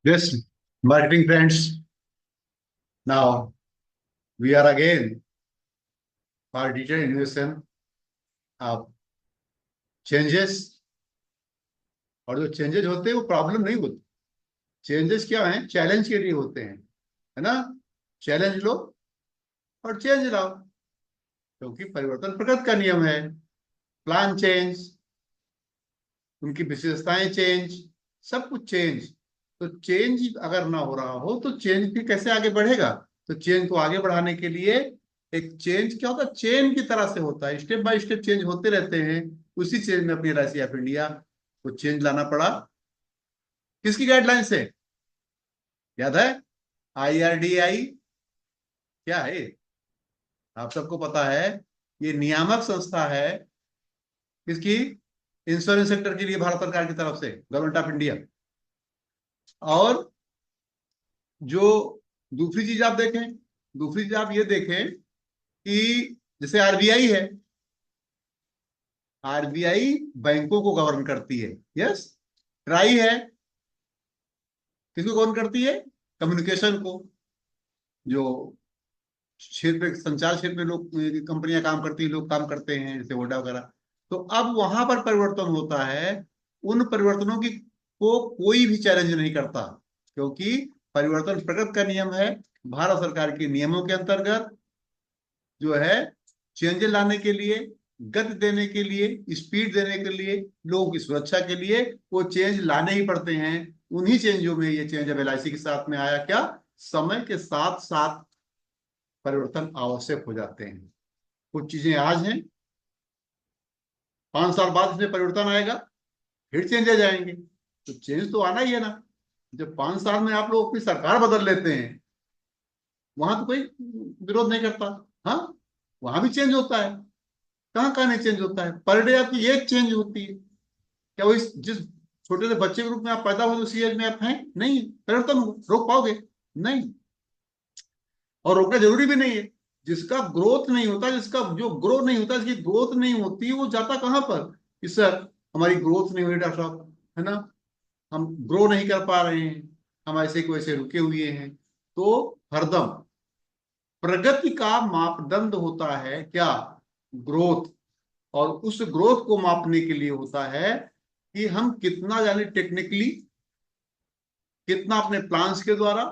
Yes, marketing friends. Now we are again for detailed innovation of changes. और जो changes होते हैं वो प्रॉब्लम नहीं होती। चेंजेस क्या है, चैलेंज के लिए होते हैं, है ना। चैलेंज लो और चेंज लाओ, क्योंकि परिवर्तन प्रकृति का नियम है। प्लान चेंज, उनकी विशेषताएं चेंज, सब कुछ चेंज। तो चेंज अगर ना हो रहा हो तो चेंज फिर कैसे आगे बढ़ेगा। तो चेंज को आगे बढ़ाने के लिए एक चेंज क्या होता है, चेन की तरह से होता है, स्टेप बाय स्टेप चेंज होते रहते हैं। उसी चेंज में अपनी एलआईसी ऑफ इंडिया को चेंज लाना पड़ा। किसकी गाइडलाइन से, याद है? आईआरडीआई क्या है, आप सबको पता है। ये नियामक संस्था है किसकी, इंश्योरेंस सेक्टर के लिए, भारत सरकार की तरफ से, गवर्नमेंट ऑफ इंडिया। और जो दूसरी चीज आप देखें, दूसरी चीज आप ये देखें कि जैसे आरबीआई है, आरबीआई बैंकों को गवर्न करती है। यस। ट्राई है, किसको गवर्न करती है, कम्युनिकेशन को। जो क्षेत्र, संचार क्षेत्र में लोग, कंपनियां काम करती है, लोग काम करते हैं, जैसे वोडा वगैरह। तो अब वहां पर परिवर्तन होता है, उन परिवर्तनों की को कोई भी चैलेंज नहीं करता, क्योंकि परिवर्तन प्रकृति का नियम है। भारत सरकार के नियमों के अंतर्गत जो है, चेंज लाने के लिए, गति देने के लिए, स्पीड देने के लिए, लोगों की सुरक्षा के लिए वो चेंज लाने ही पड़ते हैं। उन्हीं चेंजों में ये चेंज अब एलआईसी के साथ में आया। क्या, समय के साथ साथ परिवर्तन आवश्यक हो जाते हैं। कुछ चीजें आज हैं, 5 साल बाद इसमें परिवर्तन आएगा, फिर चेंज आ जाएंगे। तो चेंज तो आना ही है ना। जब 5 साल में आप लोग अपनी सरकार बदल लेते हैं, वहां तो कोई विरोध नहीं करता। हाँ, वहां भी चेंज होता है। कहाँ कहाँ नहीं चेंज होता है, पर डे आपकी एक चेंज होती है। क्या वो इस जिस छोटे से बच्चे के रूप में आप पैदा हुए उसी एज में आप हैं, नहीं, परिवर्तन रोक पाओगे? नहीं। और रोकना जरूरी भी नहीं है। जिसका ग्रोथ नहीं होता, जिसका जो ग्रो नहीं होता, जिसकी ग्रोथ नहीं होती, वो जाता कहां पर कि सर हमारी ग्रोथ नहीं हो रही डॉक्टर साहब, है ना, हम ग्रो नहीं कर पा रहे हैं, हम ऐसे को ऐसे रुके हुए हैं। तो हरदम प्रगति का मापदंड होता है क्या, ग्रोथ। और उस ग्रोथ को मापने के लिए होता है कि हम कितना जाने टेक्निकली, कितना अपने प्लान्स के द्वारा,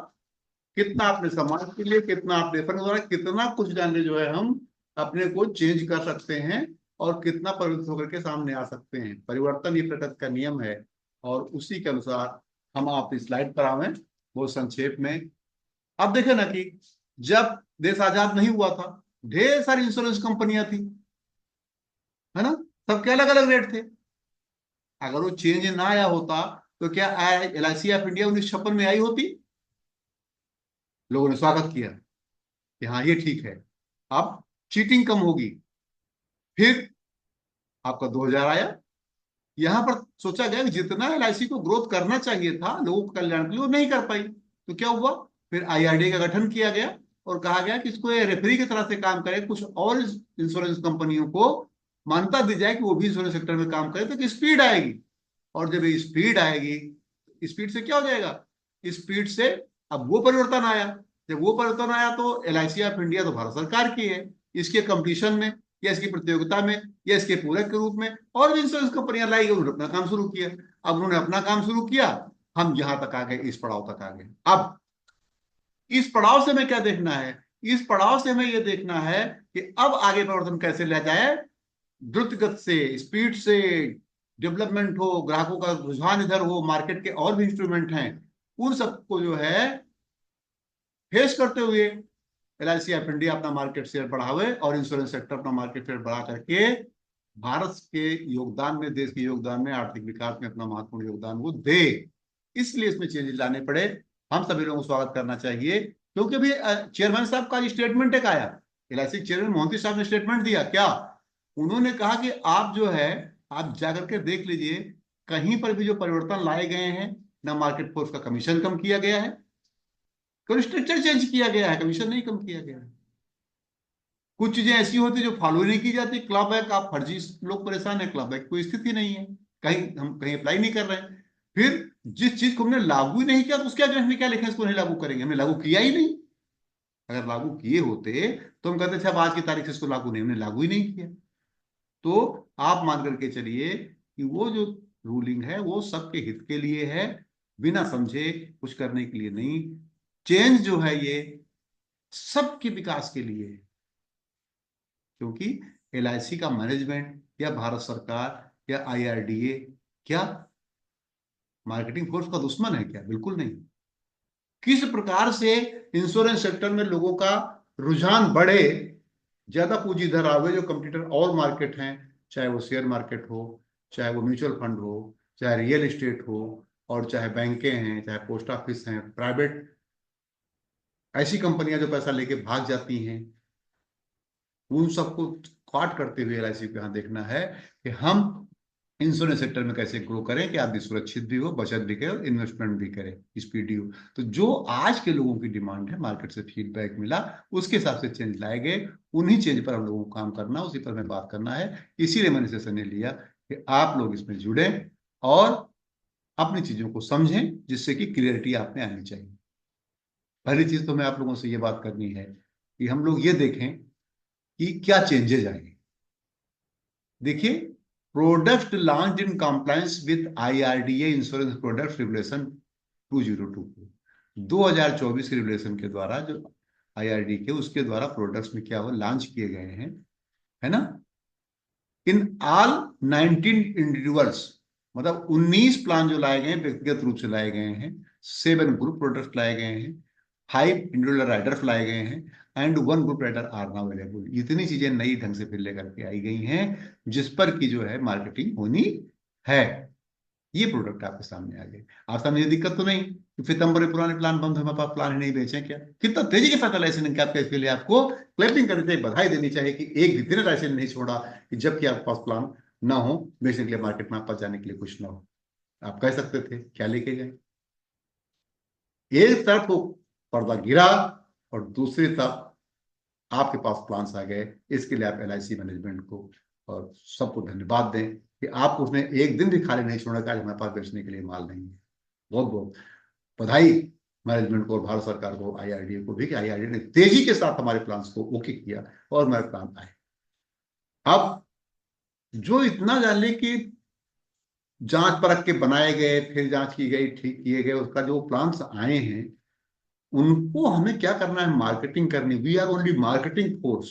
कितना अपने समाज के लिए, कितना अपने फंड द्वारा, कितना कुछ जाने जो है हम अपने को चेंज कर सकते हैं, और कितना परिवर्तित होकर के सामने आ सकते हैं। परिवर्तन ये प्रकृति का नियम है। और उसी के अनुसार हम आप इस स्लाइड पर आवे बहुत संक्षेप में। अब देखे ना कि जब देश आजाद नहीं हुआ था, ढेर सारी इंश्योरेंस कंपनियां थी, है ना, सबके अलग अलग रेट थे। अगर वो चेंज ना आया होता तो क्या एलआईसी ऑफ इंडिया 1956 में आई होती? लोगों ने स्वागत किया कि हाँ ये ठीक है, अब चीटिंग कम होगी। फिर आपका 2000 आया, यहां पर सोचा गया कि जितना एलआईसी को ग्रोथ करना चाहिए था लोगों के कल्याण के लिए, वो नहीं कर पाई। तो क्या हुआ, फिर आईआरडी का गठन किया गया और कहा गया कि इसको रेफरी की तरह से काम करे, कुछ और इंश्योरेंस कंपनियों को मान्यता दी जाए कि वो भी इंश्योरेंस सेक्टर में काम करे, तो स्पीड आएगी। और जब ये स्पीड आएगी, स्पीड से क्या हो जाएगा, स्पीड से अब वो परिवर्तन आया। जब वो परिवर्तन आया तो एलआईसी ऑफ इंडिया तो भारत सरकार की है, इसके कंपटीशन में या इसकी प्रतियोगिता में या इसके पूरक के रूप में और भी इंश्योरेंस कंपनियां लाई गई, उन्होंने अपना काम शुरू किया। अब उन्होंने अपना काम शुरू किया, हम यहां तक आ गए, इस पड़ाव तक आ गए। अब इस पड़ाव से हमें क्या देखना है, इस पड़ाव से हमें यह देखना है कि अब आगे परिवर्तन कैसे लिया जाए, द्रुत गति से, स्पीड से डेवलपमेंट हो, ग्राहकों का रुझान इधर हो, मार्केट के और भी इंस्ट्रूमेंट हैं, उन सबको जो है फेस करते हुए एलआईसी ऑफ इंडिया अपना मार्केट शेयर बढ़ावे और इंश्योरेंस सेक्टर अपना मार्केट शेयर बढ़ा करके भारत के योगदान में, देश के योगदान में, आर्थिक विकास में अपना महत्वपूर्ण योगदान वो दे। इसलिए इसमें चेंजेस लाने पड़े। हम सभी लोगों को स्वागत करना चाहिए, क्योंकि अभी चेयरमैन साहब का स्टेटमेंट एक आया, एलआईसी चेयरमैन मोहंती साहब ने स्टेटमेंट दिया। क्या उन्होंने कहा कि आप जो है, आप जाकर के देख लीजिए, कहीं पर भी जो परिवर्तन लाए गए हैं, ना मार्केट फोर्स का कमीशन कम किया गया है, केवल स्ट्रक्चर चेंज किया गया है, कमीशन नहीं कम किया गया है। कुछ चीजें ऐसी होती है जो फॉलो नहीं की जाती, क्लब बैक, आप फर्जी लोग परेशान है, क्लब बैक कोई स्थिति नहीं है, कहीं हम कहीं अप्लाई नहीं कर रहे हैं। फिर जिस चीज को हमने लागू ही नहीं किया तो उसके अगेंस्ट में क्या लिखा है इसको नहीं लागू करेंगे, हमने लागू किया ही नहीं। अगर लागू किए होते तो हम कहते थे अब आज की तारीख से इसको लागू नहीं, हमने लागू ही नहीं किया। तो आप मान करके चलिए कि वो जो रूलिंग है वो सबके हित के लिए है, बिना समझे कुछ करने के लिए नहीं। चेंज जो है ये सबके विकास के लिए है, क्योंकि एलआईसी का मैनेजमेंट या भारत सरकार या आईआरडीए क्या मार्केटिंग फोर्स का दुश्मन है क्या? बिल्कुल नहीं। किस प्रकार से इंश्योरेंस सेक्टर में लोगों का रुझान बढ़े, ज्यादा पूंजी इधर आवे, जो कंप्यूटर और मार्केट हैं, चाहे वो शेयर मार्केट हो, चाहे वो म्यूचुअल फंड हो, चाहे रियल एस्टेट हो, और चाहे बैंकें हैं, चाहे पोस्ट ऑफिस हैं, प्राइवेट ऐसी कंपनियां जो पैसा लेके भाग जाती हैं, उन सबको काट करते हुए एलआईसी को यहाँ देखना है कि हम इंश्योरेंस सेक्टर में कैसे ग्रो करें कि आदमी सुरक्षित भी हो, बचत भी करे और इन्वेस्टमेंट भी करे, स्पीडी हो। तो जो आज के लोगों की डिमांड है, मार्केट से फीडबैक मिला, उसके हिसाब से चेंज लाए गए, उन्हीं चेंज पर हम लोगों को काम करना, उसी पर हमें बात करना है। इसीलिए मैंने सेशन ने लिया कि आप लोग इसमें जुड़े और अपनी चीजों को समझें, जिससे कि क्लियरिटी आप में आनी चाहिए। पहली चीज तो मैं आप लोगों से ये बात करनी है कि हम लोग ये देखें कि क्या चेंजेज आएंगे। देखिए, product launch in compliance with IRDA insurance product regulation 2022, 2024 के रेगुलेशन के द्वारा जो आईआरडी के उसके द्वारा प्रोडक्ट्स में क्या हो लॉन्च किए गए हैं, है ना। इन ऑल 19 इंडिविजुअल्स, मतलब 19 प्लान जो लाए गए हैं व्यक्तिगत रूप से लाए गए हैं, 7 ग्रुप प्रोडक्ट लाए गए हैं, 5 इंडिविजुअल राइडर्स लाए गए हैं, and 1 group rider are now available. इतनी चीजें नई ढंग से फिर लेकर के आई गई हैं, जिस पर की जो है मार्केटिंग होनी है। ये प्रोडक्ट आपके सामने आ गए। आप सामने ये दिक्कत तो नहीं कि सितंबर में पुराने प्लान बंद है, हमारे पास प्लान ही नहीं बेचे क्या? कितना तेजी के साथ लाइसेंस आपका, इसके लिए आपको क्लैपिंग करनी चाहिए, बधाई देनी चाहिए कि एक भी दिन लाइसेंस नहीं छोड़ा कि जबकि आपके पास प्लान ना हो बेचने के लिए, मार्केट में आप पास जाने के लिए कुछ ना हो। आप कह सकते थे क्या लेके गए? एक तरफ वो पर्दा गिरा और दूसरी तरफ आपके पास प्लान्स आ गए। इसके लिए आप एलआईसी मैनेजमेंट को और सबको धन्यवाद दें कि आप उसने एक दिन भी खाली नहीं छोड़ा कि आज हमारे पास बेचने के लिए माल नहीं है। बहुत बहुत बधाई मैनेजमेंट को और भारत सरकार को, आईआरडीए को भी, कि आईआरडीए ने तेजी के साथ हमारे प्लान्स को ओके किया और हमारे प्लान आए। अब जो इतना जान ले कि जांच परख के बनाए गए, फिर जांच की गई, ठीक किए गए, उसका जो प्लान्स आए हैं उनको हमें क्या करना है? मार्केटिंग करनी। We are only marketing force.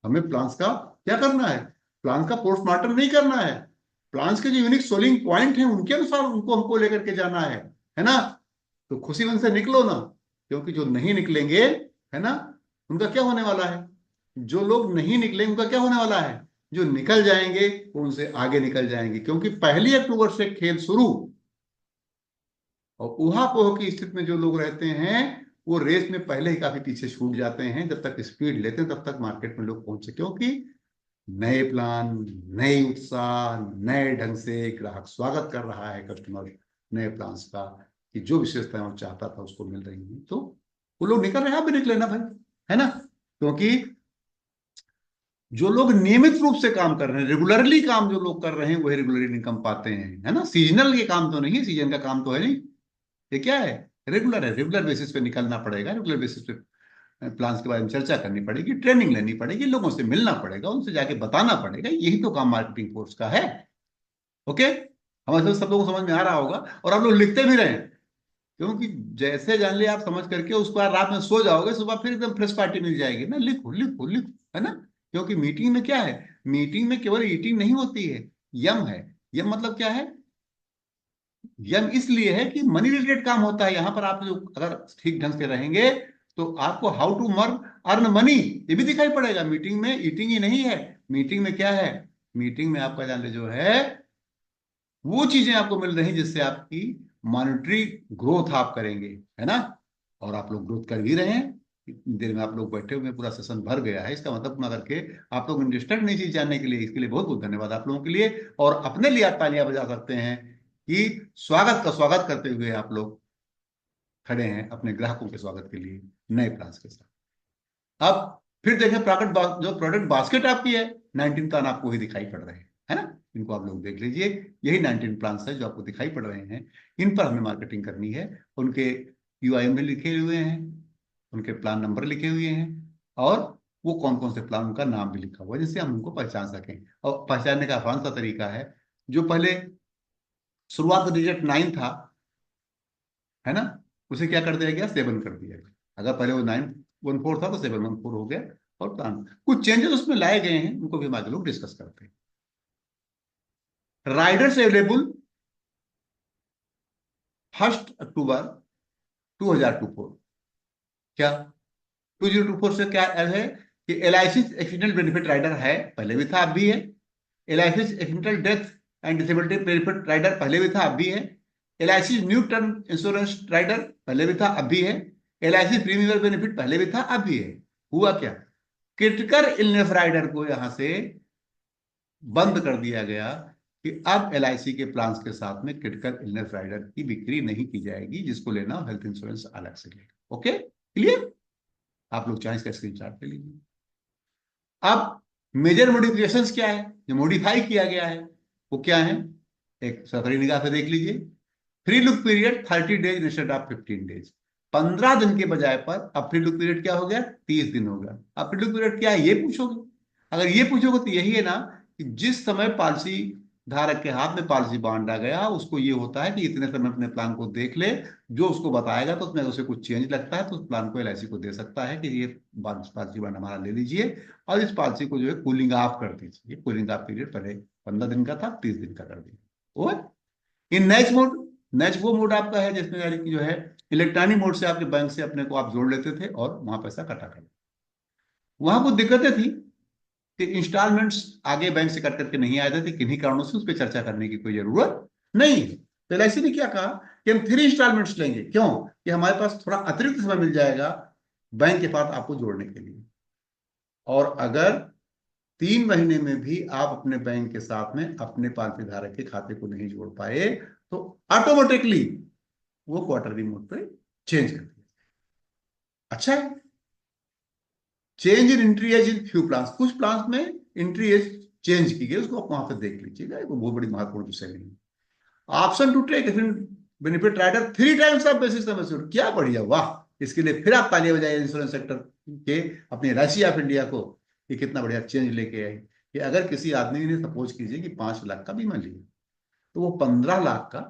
हमें प्लान्स का क्या करना है? प्लान्स का पोस्टमार्टम नहीं करना है, प्लान्स के जो यूनिक सोलिंग पॉइंट हैं उनके अनुसार उनको हमको लेकर के जाना है ना। तो खुशी मन से निकलो ना, क्योंकि जो नहीं निकलेंगे, है ना, उनका क्या होने वाला है? जो लोग नहीं निकलेंगे उनका क्या होने वाला है? जो निकल जाएंगे वो उनसे आगे निकल जाएंगे, क्योंकि 1 अक्टूबर से खेल शुरू। और ऊहापोह की स्थिति में जो लोग रहते हैं वो रेस में पहले ही काफी पीछे छूट जाते हैं। जब तक स्पीड लेते हैं तब तक मार्केट में लोग पहुंचे, क्योंकि नए प्लान, नए उत्साह, नए ढंग से ग्राहक स्वागत कर रहा है, कस्टमर नए प्लान्स का, कि जो विशेषताएं वो चाहता था उसको मिल रही हैं। तो वो लोग निकल रहे हैं, आप भी निकले ना भाई, है ना। क्योंकि जो लोग नियमित रूप से काम कर रहे हैं, रेगुलरली काम जो लोग कर रहे हैं वही रेगुलरली इनकम पाते हैं, है ना। सीजनल ये काम तो नहीं है, सीजन का काम तो है नहीं, ये क्या है? रेगुलर है। रेगुलर बेसिस पे निकलना पड़ेगा, रेगुलर बेसिस पे प्लान्स के बारे में चर्चा करनी पड़ेगी, ट्रेनिंग लेनी पड़ेगी, लोगों से मिलना पड़ेगा, उनसे जाके बताना पड़ेगा। यही तो काम मार्केटिंग फोर्स का है। ओके, हमारे सब लोगों को समझ में आ रहा होगा, और आप लोग लिखते भी रहे, क्योंकि जैसे जान लिया आप समझ करके उसके बाद रात में सो जाओगे, सुबह फिर एकदम फ्रेश पार्टी मिल जाएगी ना। लिखो लिखो लिखो, है ना। क्योंकि मीटिंग में क्या है? मीटिंग में केवल ईटिंग नहीं होती है, यम है। यम मतलब क्या है? यम इसलिए है कि मनी रिलेटेड काम होता है यहाँ पर। आप जो अगर ठीक ढंग से रहेंगे तो आपको हाउ टू अर्न मनी ये भी दिखाई पड़ेगा। मीटिंग में ईटिंग ही नहीं है, मीटिंग में क्या है? मीटिंग में आपका जान ले जो है वो चीजें आपको मिल रही जिससे आपकी मॉनेटरी ग्रोथ आप करेंगे, है ना। और आप लोग ग्रोथ कर भी रहे हैं। इतनी देर में आप लोग बैठे हुए, पूरा सेशन भर गया है, इसका मतलब ना करके आप लोग इंटरेस्टेड नहीं चीज जानने के लिए। इसके लिए बहुत बहुत धन्यवाद आप लोगों के लिए। और अपने लिए आप तालियां बजा सकते हैं कि स्वागत का स्वागत करते हुए आप लोग खड़े हैं अपने ग्राहकों के स्वागत के लिए नए प्लान्स के साथ। अब फिर देखें, जो प्रोडक्ट बास्केट आपकी है 19 प्लान आपको ही दिखाई पड़ रहे हैं, है ना। इनको आप लोग देख लीजिए। यही 19 प्लान्स है जो आपको दिखाई पड़ रहे हैं, इन पर हमें मार्केटिंग करनी है। उनके यूआईएम में लिखे हुए हैं, उनके प्लान नंबर लिखे हुए हैं, और वो कौन कौन से प्लान, उनका नाम भी लिखा हुआ है, जिससे हम उनको पहचान सकें। और पहचानने का आसान सा तरीका है, जो पहले शुरुआत डिजिट 9 था, है ना, उसे क्या कर दिया गया, 7 कर दिया गया। अगर पहले वो 914 था तो 714 हो गया। और प्लान कुछ चेंजेस उसमें लाए गए हैं, उनको भी हम आगे लोग डिस्कस करते हैं। राइडर्स अवेलेबल 1 अक्टूबर 2024। क्या 2024 से क्या है कि एलआईसी एक्सीडेंटल बेनिफिट राइडर है, पहले भी था अब भी है। LIC accidental death and disability benefit rider पहले भी था अब भी है। LIC new term insurance rider पहले भी था अब भी है। एलआईसी प्रीमियम बेनिफिट पहले भी था अब भी है। हुआ क्या, क्रिटिकल इलनेस राइडर को यहां से बंद कर दिया गया कि अब एलआईसी के प्लान्स के साथ में क्रिटिकल इलनेस राइडर की बिक्री नहीं की जाएगी, जिसको लेना हो हेल्थ इंश्योरेंस अलग से लेगा। Okay, clear. आप लोग चाहें इसका स्क्रीनशॉट ले लीजिए। अब मेजर मॉडिफिकेशंस क्या है जो मॉडिफाई किया गया है, वो क्या है, एक सफरी निगाह से देख लीजिए। Free look period 30 days instead of 15 days. 15 दिन के बजाय पर अब फ्री लुक पीरियड क्या हो गया, 30 दिन हो गया। अब फ्री लुक पीरियड क्या है ये पूछोगे, अगर ये पूछोगे तो यही है ना कि जिस समय पॉलिसी धारक के हाथ में पॉलिसी बांटा गया, उसको ये होता है कि इतने समय अपने प्लान को देख ले, जो उसको बताएगा तो उसमें उसे कुछ चेंज लगता है तो उस प्लान को एलआईसी को दे सकता है कि ये पॉलिसी बांड हमारा ले लीजिए, और इस पॉलिसी को जो है कूलिंग ऑफ कर दीजिए। कूलिंग ऑफ पीरियड पहले 15 दिन का था, 30 दिन का कर दिया। और इन नेक्स्ट मोड, नेक्स्ट वो मोड आपका है जिसमें यानी कि जो है इलेक्ट्रॉनिक मोड से आपके बैंक से अपने को आप जोड़ लेते थे और वहां पैसा कटा कर, वहां कुछ दिक्कतें थी कि इंस्टॉलमेंट्स आगे बैंक से कट करके नहीं आए थे, किन्हीं कारणों से उस पर चर्चा करने की कोई जरूरत नहीं है। तो एलआईसी ने क्या कहा कि हम 3 इंस्टॉलमेंट्स लेंगे, क्यों, कि हमारे पास थोड़ा अतिरिक्त समय मिल जाएगा बैंक के पास आपको जोड़ने के लिए। और अगर 3 महीने में भी आप अपने बैंक के साथ में अपने पालतू धारक के खाते को नहीं जोड़ पाए तो ऑटोमेटिकली वो क्वार्टरली मोड पे चेंज कर दिया। अच्छा है, change in entry age in few plans, कुछ प्लान्स में एंट्री एज चेंज की गई, उसको आप वहां पर देख लीजिएगा, वो बहुत बड़ी महत्वपूर्ण विषय नहीं है। Option to take benefit rider 3 times of basis sum assured, क्या बढ़िया, वाह, इसके लिए फिर आप तालियां बजाइए इंश्योरेंस सेक्टर के, अपने एलआईसी ऑफ इंडिया को, ये कितना बढ़िया चेंज लेके आई कि अगर किसी आदमी ने सपोज कीजिए कि 5 लाख का बीमा लिया, तो वो 15 लाख का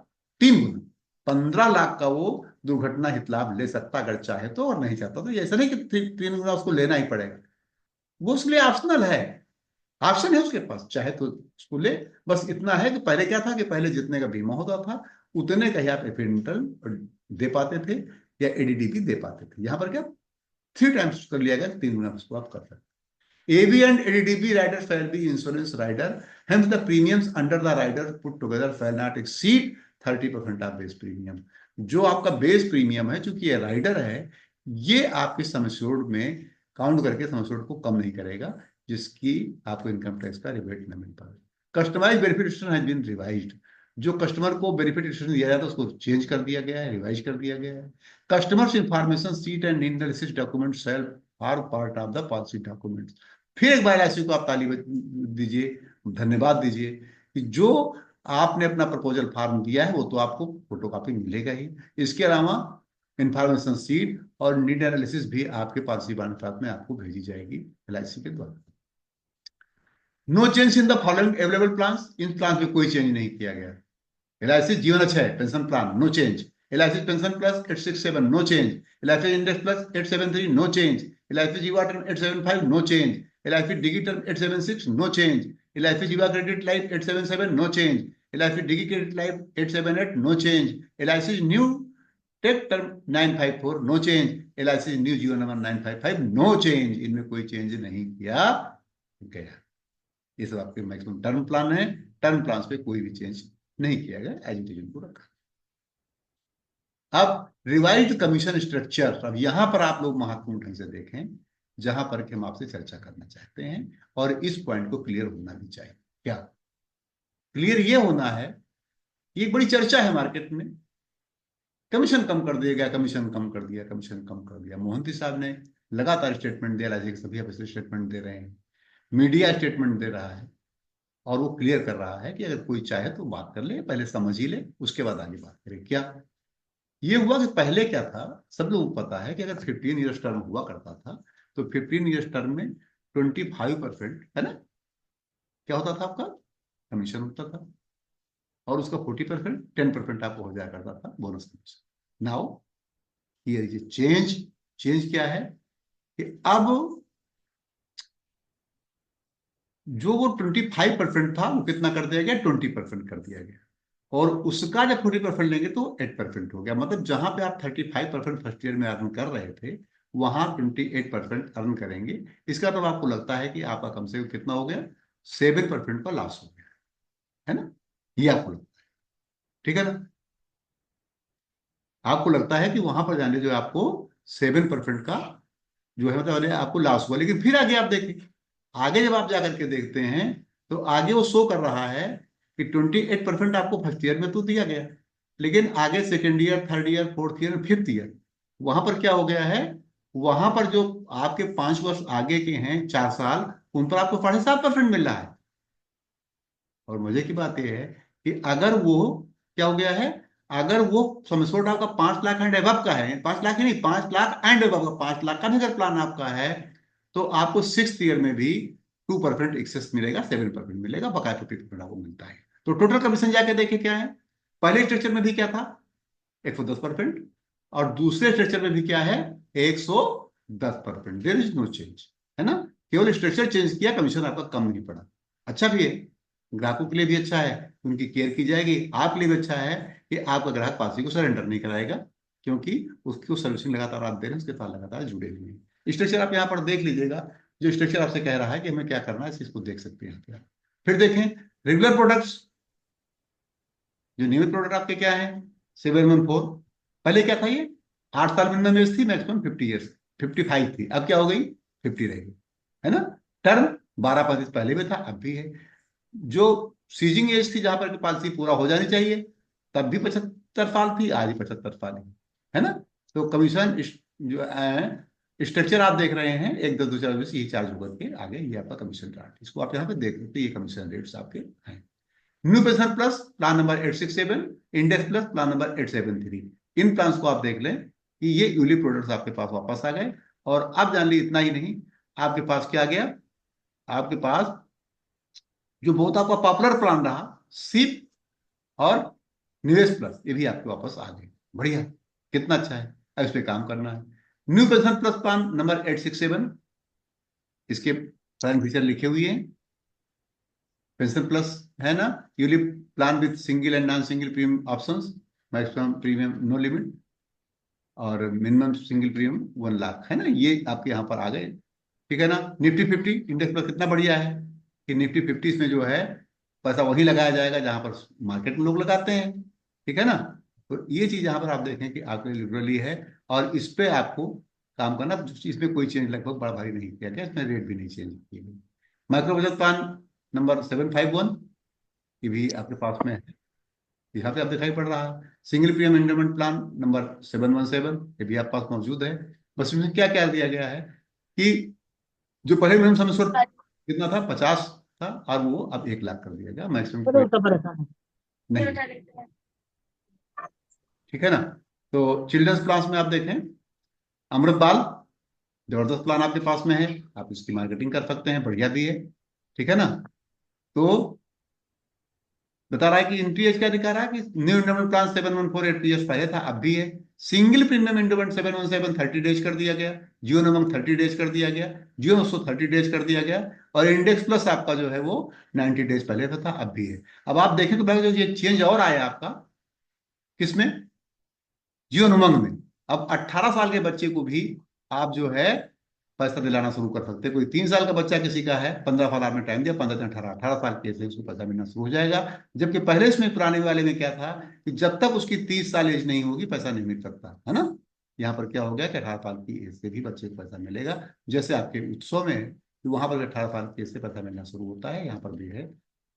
3 गुना, 15 लाख का वो दुर्घटना हित लाभ ले सकता अगर चाहे तो, और नहीं चाहता तो ऐसा नहीं कि 3 गुना उसको लेना ही पड़ेगा, वो उसके लिए ऑप्शनल है, ऑप्शन है उसके पास, चाहे तो उसको ले। बस इतना है कि पहले क्या था कि पहले जितने का बीमा होता था उतने का ही आप एफिडेंटल दे पाते थे या एडीडीपी दे पाते थे। यहां पर क्या 3 टाइम्स कर लिया गया, 3 गुना उसको आप कर सकते। AB and ADDB riders shall be insurance rider. Hence, the premiums under the rider put together shall not exceed 30% of base premium. जो आपका बेस प्रीमियम है, चूंकि ये राइडर है, ये आपके सम एश्योर्ड में काउंट करके सम एश्योर्ड को कम नहीं करेगा, जिसकी आपको इनकम टैक्स का रिबेट न मिल पाए। Customise benefit has been revised, जो कस्टमर को बेनिफिट दिया जाता है उसको चेंज कर दिया गया है, रिवाइज कर दिया गया है। Customers information sheet and analysis document cell are part of the policy documents. फिर एक बार ऐसी को आप ताली दीजिए, धन्यवाद दीजिए कि जो आपने अपना प्रपोजल फॉर्म दिया है वो तो आपको फोटोकॉपी मिलेगा ही, इसके अलावा इंफॉर्मेशन सीट और नीड एनालिसिस भी आपके पॉलिसी बॉन्ड साथ में आपको भेजी जाएगी एलआईसी के द्वारा। No change in the following available plans, इन प्लान में कोई चेंज नहीं किया गया। एलआईसी जीवन अच्छा है pension plan, no change. LIC pension plus 867, no change. LIC index plus 873, no change. LIC जीवा term 875, no change. LIC Digi term 876, no change. LIC जीवा credit life 877, no change. LIC Digi credit life 878, no change. LIC new tech term 954, no change. LIC new Jeevan number 955, no change. इनमें कोई change नहीं किया गया। ये सब आपके maximum term plan है, टर्म प्लान पे कोई भी चेंज नहीं किया गया, एज इट इज उनको रखा। अब रिवाइज्ड कमीशन स्ट्रक्चर, अब यहां पर आप लोग महत्वपूर्ण ढंग से देखें, जहां पर कि हम आपसे चर्चा करना चाहते हैं, और इस पॉइंट को क्लियर होना भी चाहिए। क्या क्लियर ये होना है, ये एक बड़ी चर्चा है मार्केट में, कमीशन कम कर दिया गया, कमीशन कम कर दिया, कमीशन कम कर दिया। मोहंती साहब ने लगातार स्टेटमेंट दिया, राज्य के सभी ऑफिसर स्टेटमेंट दे रहे हैं, मीडिया स्टेटमेंट दे रहा है, और वो क्लियर कर रहा है कि अगर कोई चाहे तो बात कर ले, पहले समझ ही ले, उसके बाद आगे बात करें। क्या ये हुआ कि पहले क्या था, सब लोगों को पता है कि अगर 15 ईयर्स टर्म हुआ करता था तो 15 ईयर्स टर्म में 25% है ना, क्या होता था आपका, कमीशन होता था। और उसका 40% 10% आपको हो जाया करता था bonus commission. Now here is change. Change क्या है कि अब जो वो 25% था वो कितना कर दिया गया, 20% कर दिया गया। और उसका जब 40% लेंगे तो 8% हो गया। मतलब जहां पे आप 35% फर्स्ट ईयर में अर्न कर रहे थे, वहां 28% अर्न करेंगे। इसका मतलब आपको लगता है कि आपका कम से कम कितना हो गया, 7% का लॉस हो गया, है ना। ये आपको लगता है, ठीक है ना। आपको लगता है कि वहां पर जाने जो है आपको 7% का जो है मतलब आपको लॉस हुआ। लेकिन फिर आगे आप देखिए, आगे जब आप जाकर के देखते हैं तो आगे वो शो कर रहा है कि 28% आपको फर्स्ट ईयर में तो दिया गया, लेकिन आगे second year, third year, fourth year, fifth year, वहां पर क्या हो गया है, वहां पर जो आपके 5 वर्ष आगे के हैं, 4 साल, उन पर आपको 7.5% मिल रहा है। और मजे की बात यह है कि अगर वो क्या हो गया है, अगर वो समझौता आपका 5 लाख एंड एबव का है, 5 लाख ही नहीं, 5 लाख एंड एबव का, 5 लाख का भी अगर प्लान आपका है, तो आपको सिक्स ईयर में भी 2% एक्सेस मिलेगा, 7% मिलेगा, बकाया 50% आपको मिलता है। तो टोटल कमीशन जाके देखे क्या है, पहले स्ट्रक्चर में भी क्या था, 110%, और दूसरे स्ट्रक्चर में भी क्या है, 110%। देयर इज नो चेंज, है ना। केवल स्ट्रक्चर चेंज किया, कमीशन आपका कम नहीं पड़ा। अच्छा भी है, ग्राहकों के लिए भी अच्छा है, उनकी केयर की जाएगी, आपके लिए भी अच्छा है कि आपका ग्राहक पॉलिसी को सरेंडर नहीं कराएगा, क्योंकि उसकी सर्विसिंग लगातार आप दे रहे हैं, उसके साथ लगातार जुड़े हुए हैं। स्ट्रक्चर आप यहाँ पर देख लीजिएगा, जो स्ट्रक्चर आपसे कह रहा है कि हमें क्या करना है, इसको देख सकते हैं यहाँ पे आप। फिर देखें रेगुलर प्रोडक्ट्स, जो नियमित प्रोडक्ट आपके क्या है, 714। पहले क्या था ये, 8 साल मिनिमम एज थी, मैक्सिमम 50 ईयर्स, 55 थी, अब क्या हो गई, 50 रह गई, है ना। टर्म 12 25 पहले भी था, अब भी है। जो सीजिंग एज थी, जहां पर पॉलिसी पूरा हो जानी चाहिए, तब भी 75 साल थी, आज ही 75 साल है ना। तो कमीशन जो स्ट्रक्चर आप देख रहे हैं, 1 10 2 4 20 यही चार्ज होकर के आगे ये आपका कमीशन चार्ट, इसको आप यहाँ पे देख सकते हैं, ये कमीशन रेट्स आपके हैं। New pension plus plan number 867, index plus plan number 873, इन प्लान्स को आप देख लें कि ये यूली प्रोडक्ट्स आपके पास वापस आ गए। और अब जान ली इतना ही नहीं, आपके पास क्या आ गया, आपके पास जो बहुत आपका पॉपुलर प्लान रहा, सिप और निवेश प्लस, ये भी आपके वापस आ गए। बढ़िया, कितना अच्छा है। अब इस पे काम करना है। New pension plus plan number 867, इसके प्लान फीचर लिखे हुए हैं। पेंशन प्लस है ना, ULIP plan with single and non single premium options, maximum premium no limit, और मिनिमम सिंगल प्रीमियम 1 लाख, है ना। ये आपके यहाँ पर आ गए, ठीक है ना। निफ्टी 50 इंडेक्स प्लस कितना बढ़िया है कि निफ्टी 50 में जो है पैसा वही लगाया जाएगा जहां पर मार्केट में लोग लगाते हैं, ठीक है ना। तो ये चीज यहाँ पर आप देखें कि आपके लिए लिबरली है, और इस पे आपको काम करना। इसमें कोई चेंज लगभग बड़ा भारी नहीं किया गया, इसमें रेट भी नहीं चेंज किए गए। माइक्रो बचत प्लान नंबर 751, ये भी आपके पास में है, यहाँ पे आप दिखाई पड़ रहा है। Single premium endowment plan number 717, ये भी आपके पास मौजूद है। बस इसमें क्या क्या दिया गया है कि जो पहले मिनिमम सम एश्योर्ड कितना था, 50 था, और वो अब 1 लाख कर दिया गया, मैक्सिमम चलो कोई उतना परेशान है। नहीं, ठीक है ना। तो चिल्ड्रंस प्लान में आप देखें, अमृत बाल जबरदस्त प्लान आपके पास में है, आप इसकी मार्केटिंग कर सकते हैं, बढ़िया भी है, ठीक है ना। तो बता रहा है कि एंट्री एज क्या दिखा रहा है कि न्यू इंडोमेंट प्लान 7148 पहले था, अब भी है। सिंगल प्रीमियम इंडोमेंट 717 30 डेज कर दिया गया, जियो नमक 30 डेज कर दिया गया, जियो उसको 30 डेज कर दिया गया, और इंडेक्स प्लस आपका जो है वो 90 डेज पहले था, अब भी है। अब आप देखें तो भाई जो ये चेंज और आया आपका, किसमें, जियो उमंग में। अब 18 साल के बच्चे को भी आप जो है पैसा दिलाना शुरू कर सकते हैं। कोई 3 साल का बच्चा किसी का है, 15 साल आपने टाइम दिया, 15 से 18, 18 साल के से उसको पैसा मिलना शुरू हो जाएगा। जबकि पहले इसमें पुराने वाले में क्या था कि जब तक उसकी 30 साल एज नहीं होगी पैसा नहीं मिल सकता, है ना। यहाँ पर क्या हो गया कि 18 साल की एज से भी बच्चे को पैसा मिलेगा, जैसे आपके उत्सव में है कि वहां पर 18 साल की एज से पैसा मिलना शुरू होता है, यहाँ पर भी है।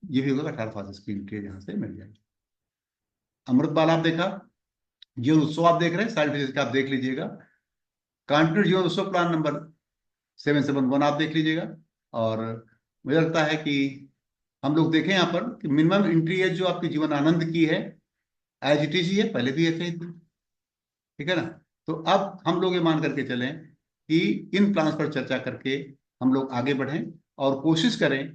ये भी होगा 18 साल से स्क्रीन के यहाँ से मिल जाएगी। अमृत बाल आप देखा, जीवन उत्सव आप देख रहे हैं, साइड विजिट का आप देख लीजिएगा। कंटिन्यू जीवन उत्सव प्लान नंबर 771 आप देख लीजिएगा। और मुझे लगता है कि हम लोग देखें यहाँ पर कि मिनिमम एंट्री एज जो आपकी जीवन आनंद की है, एज इट इज ही है, पहले भी ऐसे ही थी, ठीक है ना। तो अब हम लोग ये मान करके चलें कि इन प्लान्स पर चर्चा करके हम लोग आगे बढ़ें और कोशिश करें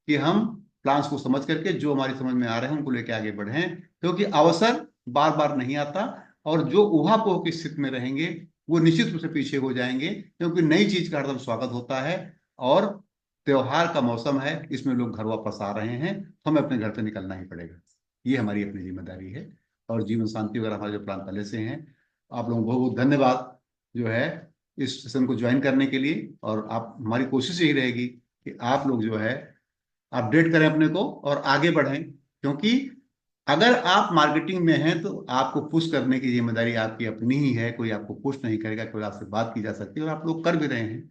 कि हम प्लान्स को समझ करके जो हमारी समझ में आ रहे हैं उनको लेके आगे बढ़ें, क्योंकि अवसर बार बार नहीं आता, और जो ऊहापोह की स्थिति में रहेंगे वो निश्चित रूप से पीछे हो जाएंगे, क्योंकि नई चीज का हरदम स्वागत होता है। और त्योहार का मौसम है, इसमें लोग घर वापस आ रहे हैं, तो हमें अपने घर से निकलना ही पड़ेगा। ये हमारी अपनी जिम्मेदारी है। और जीवन शांति वगैरह हमारे जो प्लान पहले से हैं। आप लोगों को बहुत बहुत धन्यवाद जो है इस सेशन को ज्वाइन करने के लिए। और आप, हमारी कोशिश यही रहेगी कि आप लोग जो है अपडेट करें अपने को और आगे बढ़ें, क्योंकि अगर आप मार्केटिंग में हैं तो आपको पुश करने की जिम्मेदारी आपकी अपनी ही है। कोई आपको पुश नहीं करेगा, कोई आपसे बात की जा सकती है, और आप लोग कर भी रहे हैं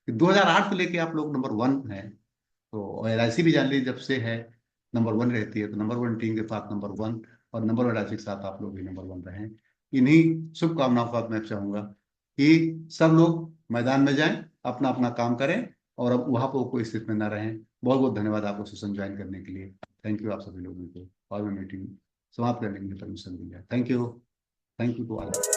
कि 2008 से लेके आप लोग नंबर वन हैं। तो एलआईसी भी जान लीजिए जब से है नंबर वन रहती है, तो नंबर वन टीम के साथ नंबर वन, और नंबर वन एलआईसी के साथ आप लोग भी नंबर वन रहे। इन्हीं शुभकामनाओं के साथ मैं चाहूंगा कि सब लोग मैदान में जाएं, अपना अपना काम करें, और अब वहां पर कोई स्थिति में ना रहें। बहुत बहुत धन्यवाद आपको सेशन ज्वाइन करने के लिए। थैंक यू आप सभी लोगों को, और मैं मीटिंग समाप्त करने के लिए परमिशन दी है। Thank you. Thank you to all.